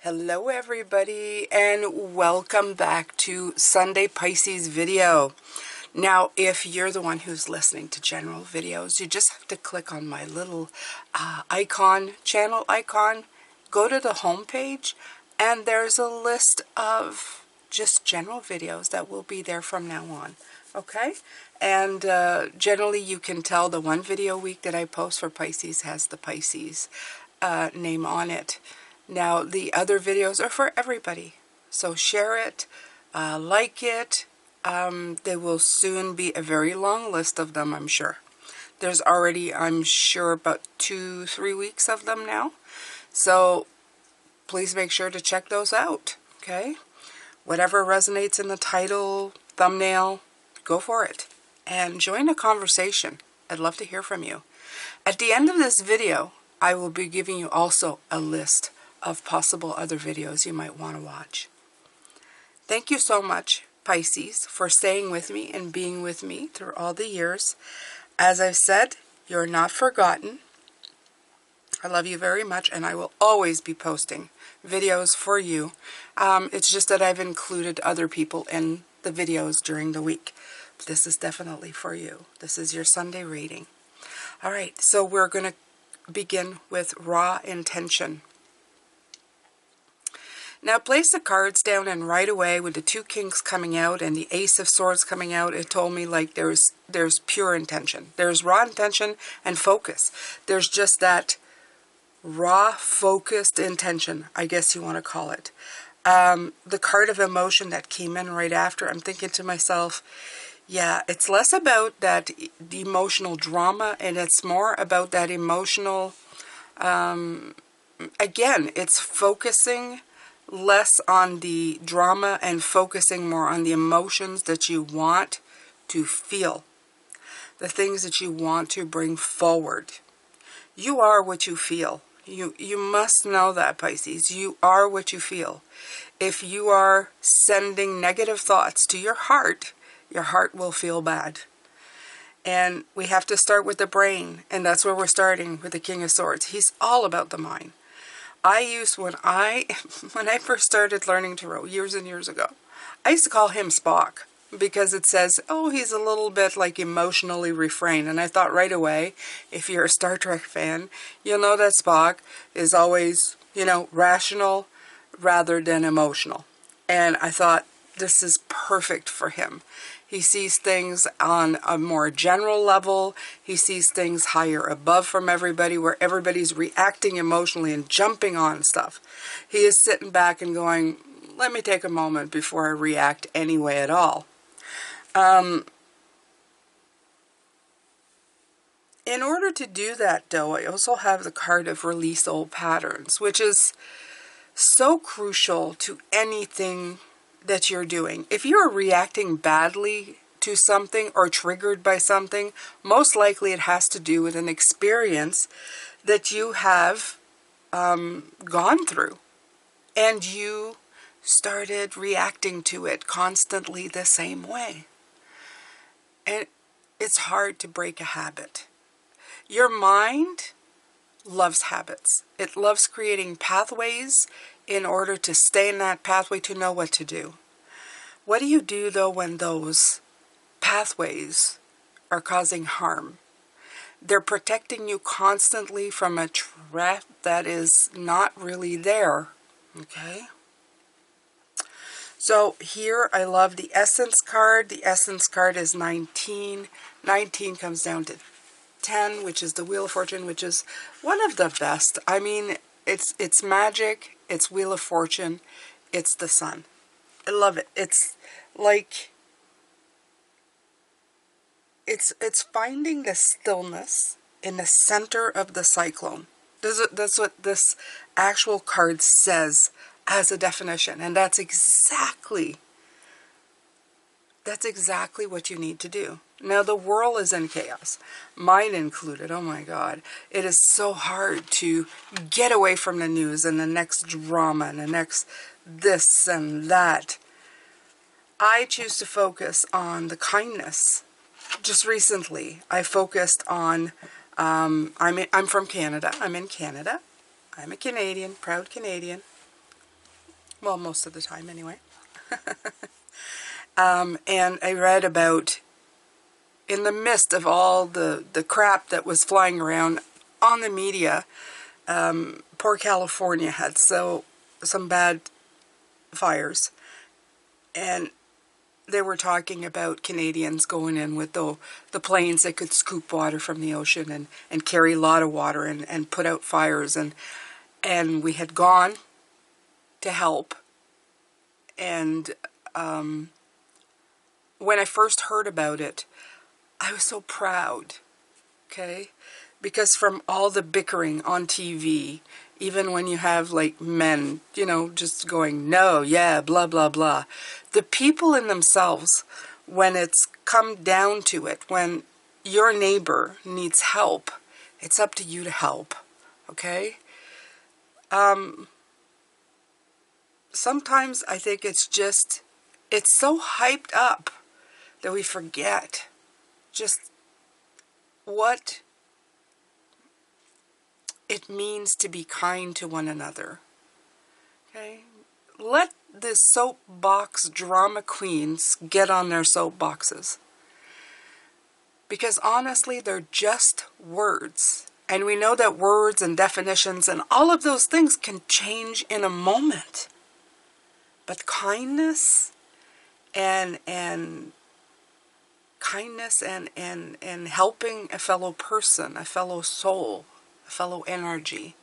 Hello everybody, and welcome back to Sunday Pisces video. Now if you're the one who's listening to general videos, you just have to click on my little channel icon, go to the home page, and there's a list of just general videos that will be there from now on. Okay? And generally you can tell the one video a week that I post for Pisces has the Pisces name on it. Now, the other videos are for everybody, so share it, like it. There will soon be a very long list of them, I'm sure. There's already, I'm sure, about 2-3 weeks of them now. So please make sure to check those out, okay? Whatever resonates in the title, thumbnail, go for it. And join a conversation. I'd love to hear from you. At the end of this video, I will be giving you also a list of possible other videos you might want to watch. Thank you so much, Pisces, for staying with me and being with me through all the years. As I've said, you're not forgotten. I love you very much, and I will always be posting videos for you. It's just that I've included other people in the videos during the week. But this is definitely for you. This is your Sunday reading. All right, so we're going to begin with raw intention. Now place the cards down, and right away with the 2 kings coming out and the Ace of Swords coming out, it told me like there's pure intention. There's raw intention and focus. There's just that raw focused intention, I guess you want to call it. The card of emotion that came in right after, I'm thinking to myself, yeah, it's less about that the emotional drama, and it's more about that emotional, again, it's focusing less on the drama and focusing more on the emotions that you want to feel, the things that you want to bring forward. You are what you feel. You must know that, Pisces. You are what you feel. If you are sending negative thoughts to your heart will feel bad. And we have to start with the brain, and that's where we're starting with the King of Swords. He's all about the mind. When I first started learning tarot years and years ago, I used to call him Spock, because it says, oh, he's a little bit like emotionally refrained. And I thought right away, if you're a Star Trek fan, you'll know that Spock is always, rational rather than emotional. And I thought, this is perfect for him. He sees things on a more general level. He sees things higher above from everybody, where everybody's reacting emotionally and jumping on stuff. He is sitting back and going, let me take a moment before I react anyway at all. In order to do that, though, I also have the card of release old patterns, which is so crucial to anything that you're doing. If you're reacting badly to something or triggered by something, most likely it has to do with an experience that you have gone through, and you started reacting to it constantly the same way. And it's hard to break a habit. Your mind loves habits. It loves creating pathways in order to stay in that pathway, to know what to do. What do you do, though, when those pathways are causing harm? They're protecting you constantly from a threat that is not really there, okay? So here I love the Essence card. The Essence card is 19. 19 comes down to 10, which is the Wheel of Fortune, which is one of the best. I mean, it's magic, it's Wheel of Fortune, it's the sun. I love it. It's like, it's finding the stillness in the center of the cyclone. That's what this actual card says as a definition, and that's exactly what you need to do. Now, the world is in chaos, mine included. Oh my God. It is so hard to get away from the news and the next drama and the next this and that. I choose to focus on the kindness. Just recently, I focused on, I'm from Canada. I'm in Canada. I'm a Canadian, proud Canadian. Well, most of the time anyway. And I read about, in the midst of all the crap that was flying around on the media, poor California had some bad fires. And they were talking about Canadians going in with the planes that could scoop water from the ocean and carry a lot of water and put out fires. And we had gone to help. And when I first heard about it, I was so proud, okay? Because from all the bickering on TV, even when you have like men, you know, just going, no, yeah, blah, blah, blah. The people in themselves, when it's come down to it, when your neighbor needs help, it's up to you to help, okay? Sometimes I think it's so hyped up that we forget just what it means to be kind to one another. Okay? Let the soapbox drama queens get on their soapboxes. Because honestly, they're just words. And we know that words and definitions and all of those things can change in a moment. But kindness and helping a fellow person, a fellow soul, a fellow energy,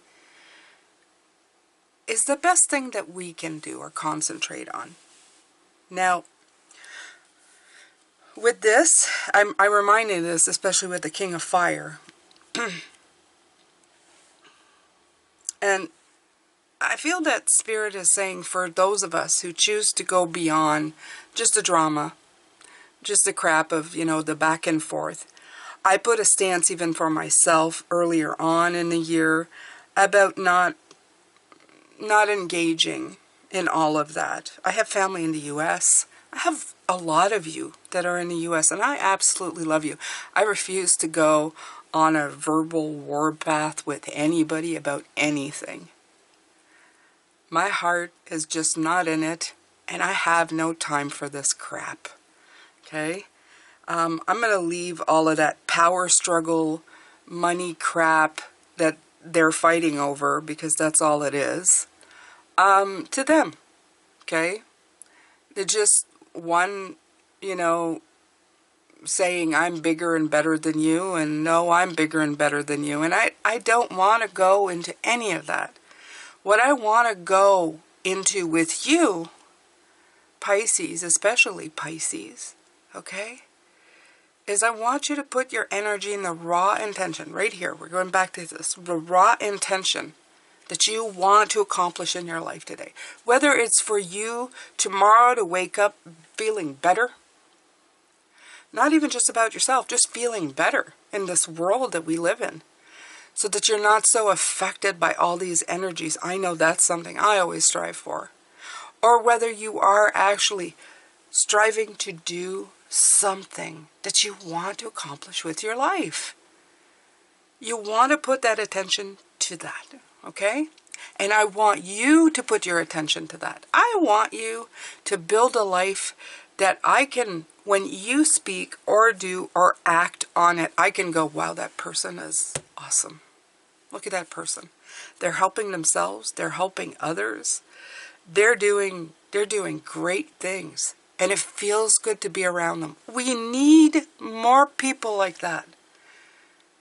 is the best thing that we can do or concentrate on. Now, with this, I'm reminded of this, especially with the King of Fire. And I feel that Spirit is saying for those of us who choose to go beyond just the drama, just the crap of, you know, the back and forth. I put a stance even for myself earlier on in the year about not engaging in all of that. I have family in the U.S. I have a lot of you that are in the U.S. and I absolutely love you. I refuse to go on a verbal warpath with anybody about anything. My heart is just not in it, and I have no time for this crap. Okay? I'm going to leave all of that power struggle, money crap that they're fighting over, because that's all it is, to them. Okay? They're just one, you know, saying I'm bigger and better than you, and no, I'm bigger and better than you. And I don't want to go into any of that. What I want to go into with you, Pisces, especially Pisces, okay, is I want you to put your energy in the raw intention, right here, we're going back to this, the raw intention that you want to accomplish in your life today. Whether it's for you tomorrow to wake up feeling better, not even just about yourself, just feeling better in this world that we live in, so that you're not so affected by all these energies. I know that's something I always strive for. Or whether you are actually striving to do something that you want to accomplish with your life. You want to put that attention to that, okay? And I want you to put your attention to that. I want you to build a life that I can, when you speak or do or act on it, I can go, wow, that person is awesome. Look at that person. They're helping themselves. They're helping others. They're doing great things. And it feels good to be around them. We need more people like that.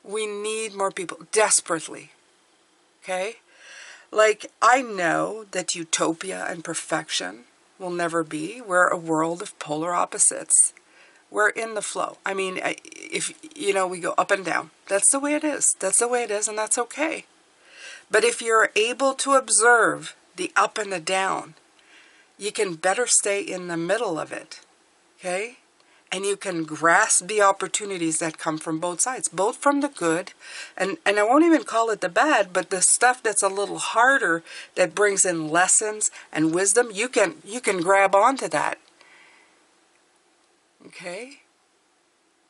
We need more people desperately. Okay? Like, I know that utopia and perfection will never be. We're a world of polar opposites. We're in the flow. I mean, if, you know, we go up and down. That's the way it is. That's the way it is, and that's okay. But if you're able to observe the up and the down, you can better stay in the middle of it. Okay? And you can grasp the opportunities that come from both sides, both from the good, and I won't even call it the bad, but the stuff that's a little harder, that brings in lessons and wisdom, you can grab onto that. Okay?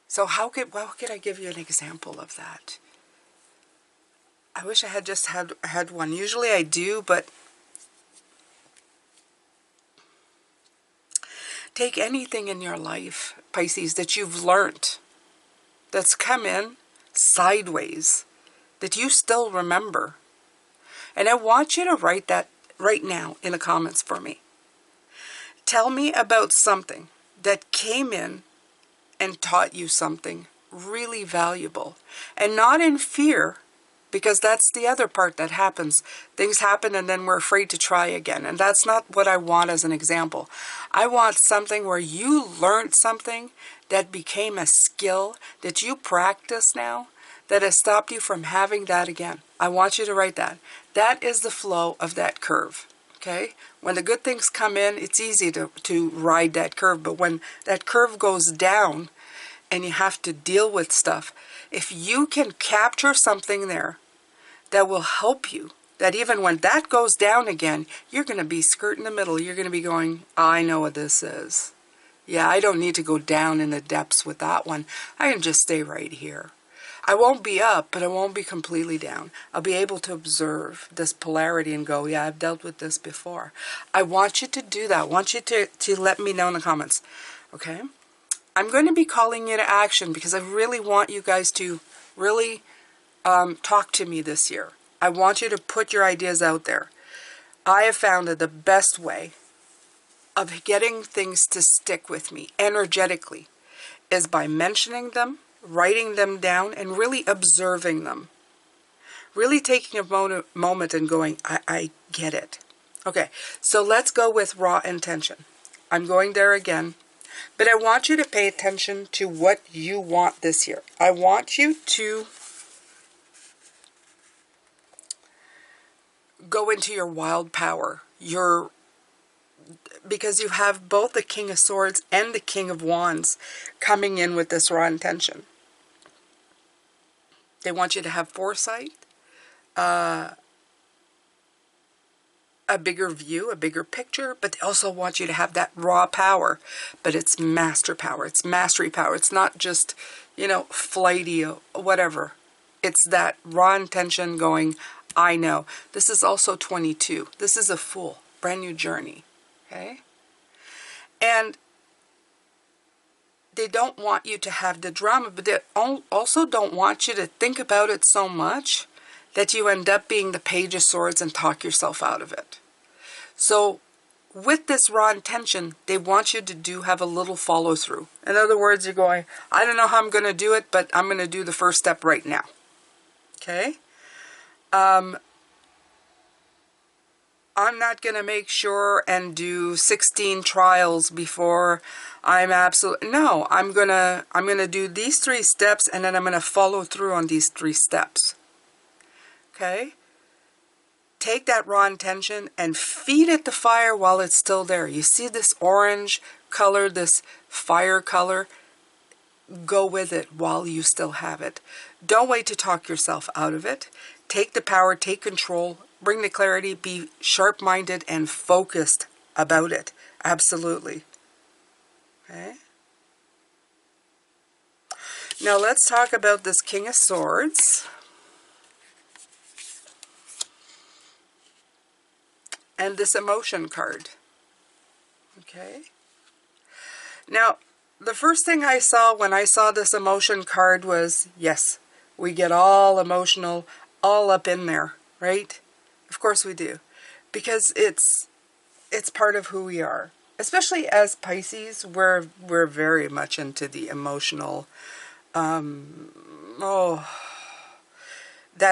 So how could I give you an example of that? I wish I had just had one. Usually I do, but Take anything in your life, Pisces, that you've learned, that's come in sideways, that you still remember. And I want you to write that right now in the comments for me. Tell me about something that came in and taught you something really valuable. And not in fear, because that's the other part that happens. Things happen and then we're afraid to try again. And that's not what I want as an example. I want something where you learned something that became a skill that you practice now that has stopped you from having that again. I want you to write that. That is the flow of that curve. Okay? When the good things come in, it's easy to ride that curve. But when that curve goes down and you have to deal with stuff, if you can capture something there that will help you, that even when that goes down again, you're going to be skirt in the middle. You're going to be going, I know what this is. Yeah, I don't need to go down in the depths with that one. I can just stay right here. I won't be up, but I won't be completely down. I'll be able to observe this polarity and go, yeah, I've dealt with this before. I want you to do that. I want you to let me know in the comments. Okay? I'm going to be calling you to action because I really want you guys to really talk to me this year. I want you to put your ideas out there. I have found that the best way of getting things to stick with me energetically is by mentioning them, writing them down, and really observing them. Really taking a moment and going, I get it. Okay, so let's go with raw intention. I'm going there again. But I want you to pay attention to what you want this year. I want you to go into your wild power. Because you have both the King of Swords and the King of Wands coming in with this raw intention. They want you to have foresight, a bigger view, a bigger picture, but they also want you to have that raw power. But it's master power. It's mastery power. It's not just, flighty or whatever. It's that raw intention going, I know. This is also 22. This is a Fool. Brand new journey. Okay? And they don't want you to have the drama, but they also don't want you to think about it so much that you end up being the Page of Swords and talk yourself out of it. So with this raw intention, they want you to have a little follow through. In other words, you're going, I don't know how I'm going to do it, but I'm going to do the first step right now. Okay? I'm not going to make sure and do 16 trials before I'm absolutely, no, I'm going to do these 3 steps and then I'm going to follow through on these 3 steps. Okay? Take that raw intention and feed it the fire while it's still there. You see this orange color, this fire color? Go with it while you still have it. Don't wait to talk yourself out of it. Take the power, take control, bring the clarity, be sharp-minded and focused about it. Absolutely. Okay? Now let's talk about this King of Swords. And this emotion card. Okay? Now, the first thing I saw when I saw this emotion card was, yes, we get all emotional, all up in there, right? Of course we do. Because it's part of who we are. Especially as Pisces, we're very much into the emotional, that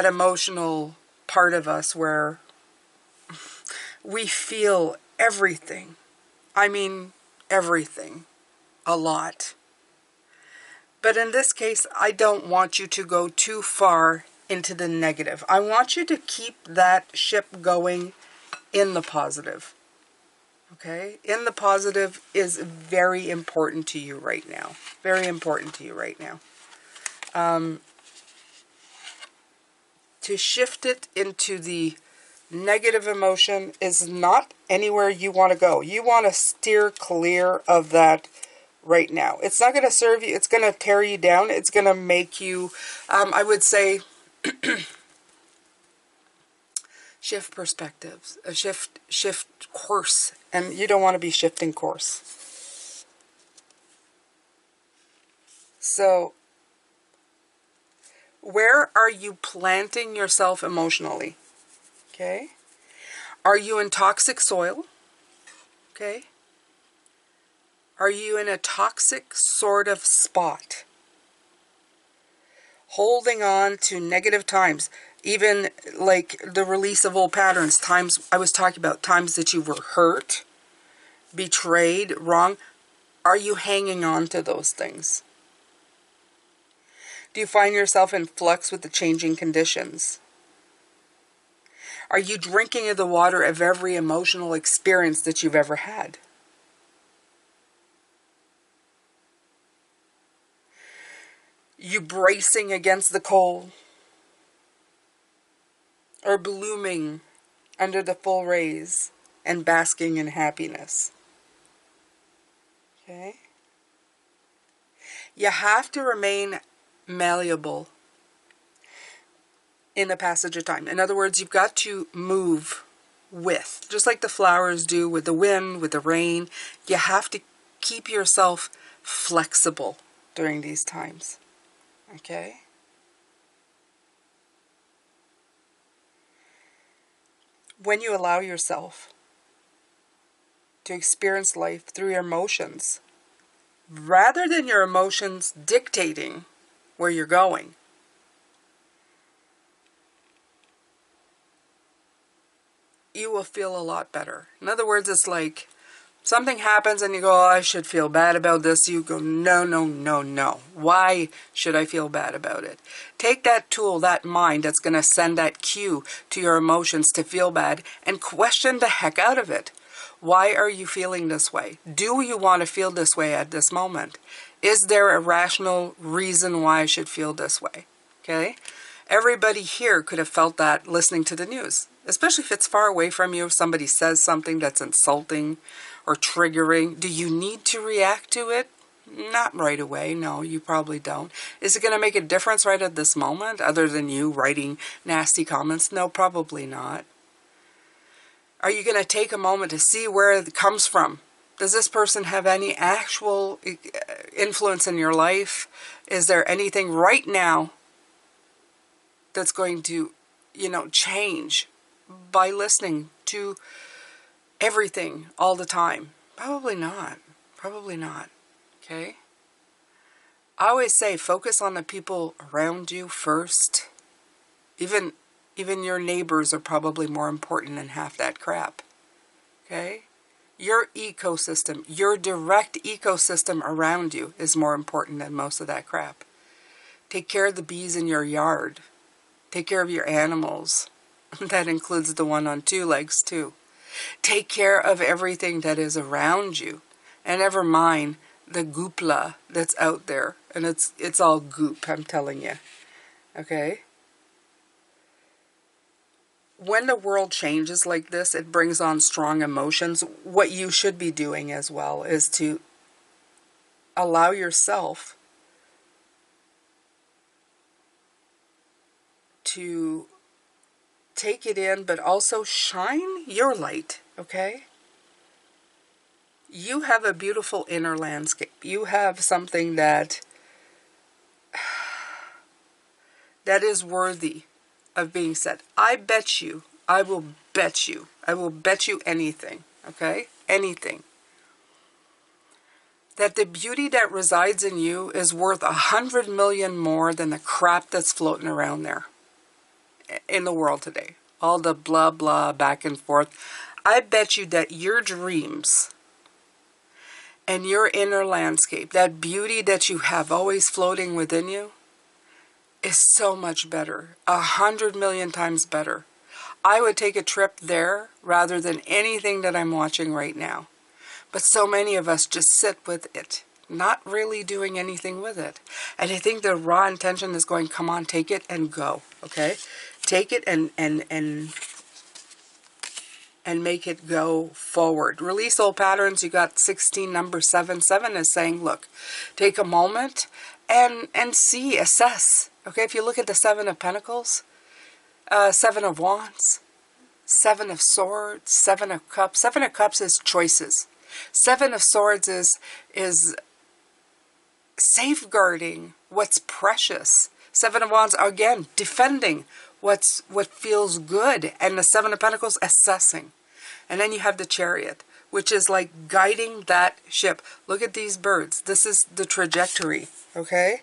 emotional part of us where we feel everything. I mean, everything. A lot. But in this case, I don't want you to go too far into the negative. I want you to keep that ship going in the positive. Okay? In the positive is very important to you right now. Very important to you right now. To shift it into the negative emotion is not anywhere you want to go. You want to steer clear of that right now. It's not going to serve you. It's going to tear you down. It's going to make you, I would say, shift perspectives, shift course. And you don't want to be shifting course. So, where are you planting yourself emotionally? Okay. Are you in toxic soil? Okay. Are you in a toxic sort of spot? Holding on to negative times, even like the release of old patterns, times I was talking about, times that you were hurt, betrayed, wrong. Are you hanging on to those things? Do you find yourself in flux with the changing conditions? Are you drinking of the water of every emotional experience that you've ever had? You bracing against the cold? Or blooming under the full rays and basking in happiness? Okay? You have to remain malleable in the passage of time. In other words, you've got to move with, just like the flowers do with the wind, with the rain. You have to keep yourself flexible during these times. Okay? When you allow yourself to experience life through your emotions, rather than your emotions dictating where you're going, you will feel a lot better. In other words, it's like something happens and you go, oh, I should feel bad about this. You go, no, no, no, no. Why should I feel bad about it? Take that tool, that mind that's going to send that cue to your emotions to feel bad, and question the heck out of it. Why are you feeling this way? Do you want to feel this way at this moment? Is there a rational reason why I should feel this way? Okay? Everybody here could have felt that listening to the news, especially if it's far away from you. If somebody says something that's insulting or triggering, do you need to react to it? Not right away. No, you probably don't. Is it going to make a difference right at this moment, other than you writing nasty comments? No, probably not. Are you going to take a moment to see where it comes from? Does this person have any actual influence in your life? Is there anything right now that's going to, change by listening to everything all the time? Probably not. Probably not. Okay? I always say focus on the people around you first. Even your neighbors are probably more important than half that crap. Okay? Your ecosystem, your direct ecosystem around you is more important than most of that crap. Take care of the bees in your yard. Take care of your animals. That includes the one on two legs too. Take care of everything that is around you. And never mind the goopla that's out there. And it's all goop, I'm telling you. Okay? When the world changes like this, it brings on strong emotions. What you should be doing as well is to allow yourself to take it in, but also shine your light, okay? You have a beautiful inner landscape. You have something that is worthy of being said. I will bet you anything, okay? Anything. That the beauty that resides in you is worth 100 million more than the crap that's floating around there in the world today. All the blah, blah, back and forth. I bet you that your dreams and your inner landscape, that beauty that you have always floating within you, is so much better. 100 million times better. I would take a trip there rather than anything that I'm watching right now. But so many of us just sit with it, not really doing anything with it. And I think the raw intention is going, come on, take it and go, okay? Take it and make it go forward. Release old patterns. You got 16, number 7. 7 is saying, look, take a moment and see, assess. Okay, if you look at the 7 of Pentacles, 7 of Wands, 7 of Swords, 7 of Cups. 7 of Cups is choices. 7 of Swords is safeguarding what's precious. Seven of Wands, again, defending what feels good. And the Seven of Pentacles, assessing. And then you have the Chariot, which is like guiding that ship. Look at these birds. This is the trajectory, okay?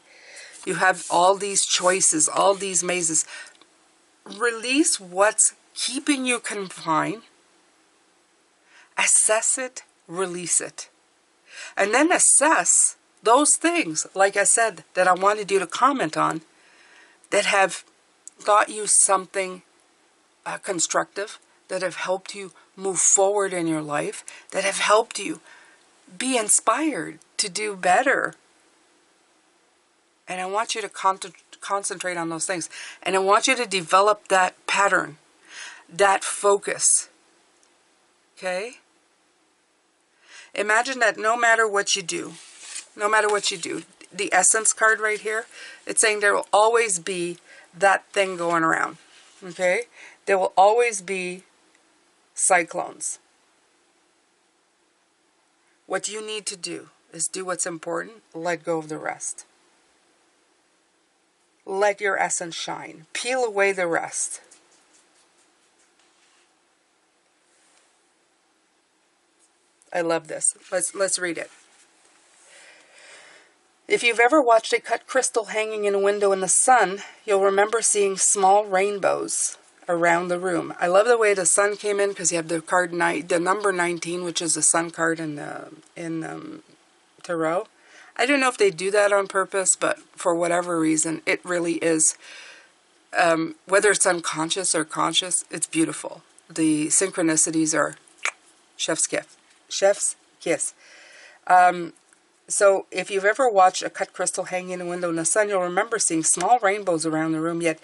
You have all these choices, all these mazes. Release what's keeping you confined. Assess it, release it. And then assess those things, like I said, that I wanted you to comment on, that have got you something constructive, that have helped you move forward in your life, that have helped you be inspired to do better. And I want you to concentrate on those things. And I want you to develop that pattern, that focus. Okay? Imagine that no matter what you do, the Essence card right here, it's saying there will always be that thing going around. Okay? There will always be cyclones. What you need to do is do what's important, let go of the rest. Let your essence shine. Peel away the rest. I love this. Let's read it. If you've ever watched a cut crystal hanging in a window in the sun, you'll remember seeing small rainbows around the room. I love the way the sun came in because you have the card the number 19, which is the sun card in tarot. I don't know if they do that on purpose, but for whatever reason, it really is. Whether it's unconscious or conscious, it's beautiful. The synchronicities are chef's kiss. Chef's kiss. So if you've ever watched a cut crystal hanging in a window in the sun, you'll remember seeing small rainbows around the room, yet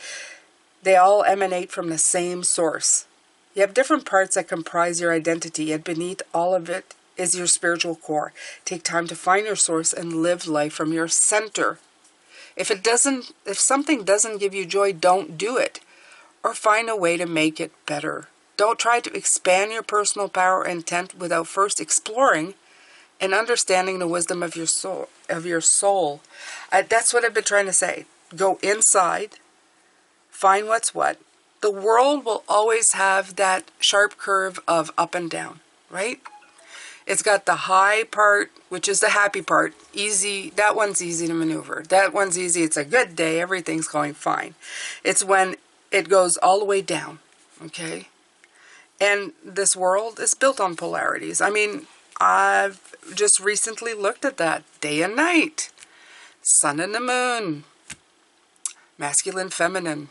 they all emanate from the same source. You have different parts that comprise your identity, yet beneath all of it is your spiritual core. Take time to find your source and live life from your center. If something doesn't give you joy, don't do it, or find a way to make it better. Don't try to expand your personal power and intent without first exploring and understanding the wisdom of your soul. That's what I've been trying to say. Go inside, find what's what. The world will always have that sharp curve of up and down, right? It's got the high part, which is the happy part. Easy. That one's easy to maneuver. That one's easy. It's a good day. Everything's going fine. It's when it goes all the way down, okay? And this world is built on polarities. I mean, I've just recently looked at that. Day and night. Sun and the moon. Masculine, feminine.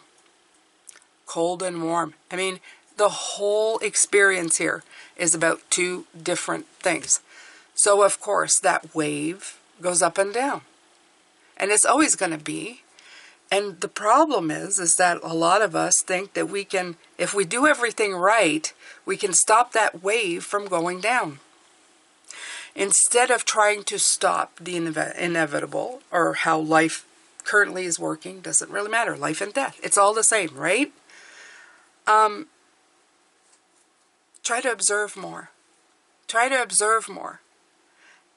Cold and warm. I mean, the whole experience here is about two different things. So, of course, that wave goes up and down. And it's always going to be. And the problem is that a lot of us think that we can, if we do everything right, we can stop that wave from going down. Instead of trying to stop the inevitable, or how life currently is working, doesn't really matter. Life and death. It's all the same, right? Try to observe more. Try to observe more.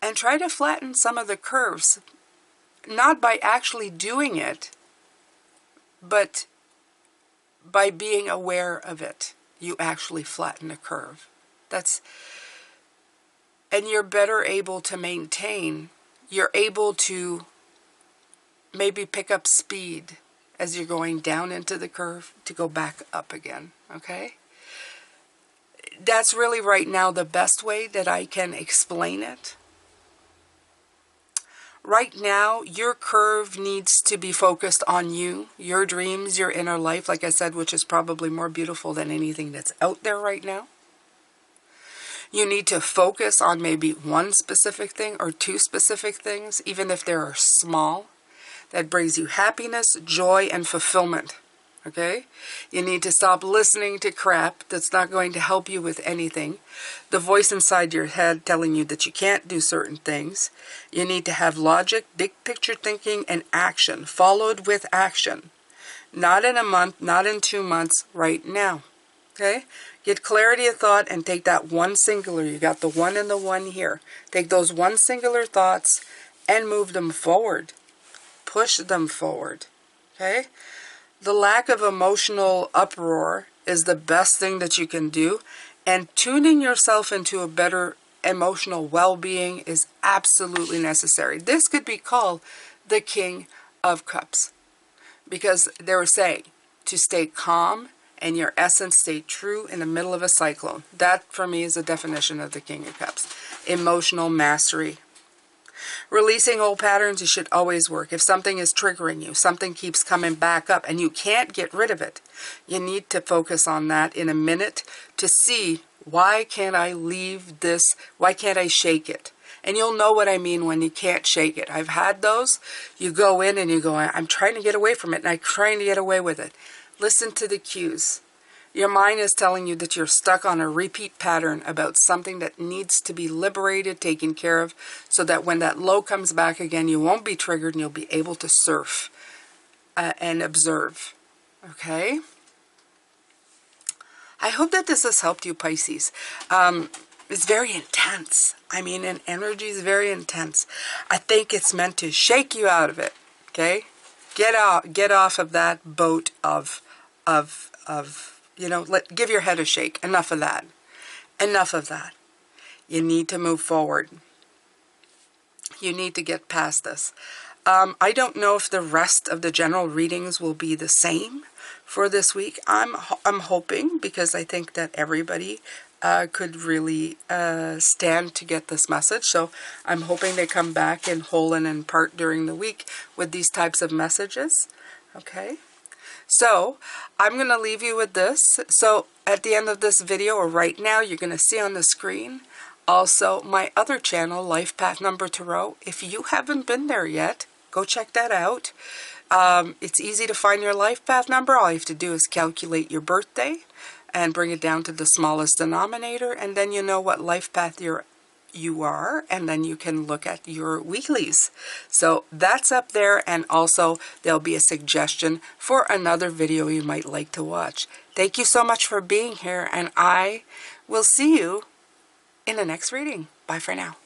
And try to flatten some of the curves. Not by actually doing it, but by being aware of it. You actually flatten a curve. And you're better able to maintain. You're able to maybe pick up speed as you're going down into the curve to go back up again. Okay? That's really right now the best way that I can explain it. Right now, your curve needs to be focused on you, your dreams, your inner life, like I said, which is probably more beautiful than anything that's out there right now. You need to focus on maybe one specific thing or two specific things, even if they are small, that brings you happiness, joy, and fulfillment. Okay? You need to stop listening to crap that's not going to help you with anything. The voice inside your head telling you that you can't do certain things. You need to have logic, big picture thinking, and action, followed with action. Not in a month, not in 2 months, right now. Okay? Get clarity of thought and take that one singular. You got the one and the one here. Take those one singular thoughts and move them forward. Push them forward. Okay? The lack of emotional uproar is the best thing that you can do, and tuning yourself into a better emotional well-being is absolutely necessary. This could be called the King of Cups, because they were saying to stay calm and your essence stay true in the middle of a cyclone. That for me is a definition of the King of Cups. Emotional mastery. Releasing old patterns, you should always work. If something is triggering you, something keeps coming back up and you can't get rid of it, you need to focus on that in a minute to see, why can't I leave this? Why can't I shake it? And you'll know what I mean when you can't shake it. I've had those. You go in and you go, I'm trying to get away from it, and I'm trying to get away with it. Listen to the cues. Your mind is telling you that you're stuck on a repeat pattern about something that needs to be liberated, taken care of, so that when that low comes back again, you won't be triggered and you'll be able to surf and observe. Okay? I hope that this has helped you, Pisces. It's very intense. I mean, and energy is very intense. I think it's meant to shake you out of it. Okay? Get off of that boat of you know, give your head a shake. Enough of that. Enough of that. You need to move forward. You need to get past this. I don't know if the rest of the general readings will be the same for this week. I'm hoping, because I think that everybody could really stand to get this message. So I'm hoping they come back in whole and in part during the week with these types of messages. Okay? So I'm going to leave you with this. So at the end of this video, or right now, you're going to see on the screen also my other channel, Life Path Number Tarot. If you haven't been there yet, go check that out. It's easy to find your life path number. All you have to do is calculate your birthday and bring it down to the smallest denominator, and then you know what life path you are, and then you can look at your weeklies. So that's up there, and also there'll be a suggestion for another video you might like to watch. Thank you so much for being here, and I will see you in the next reading. Bye for now.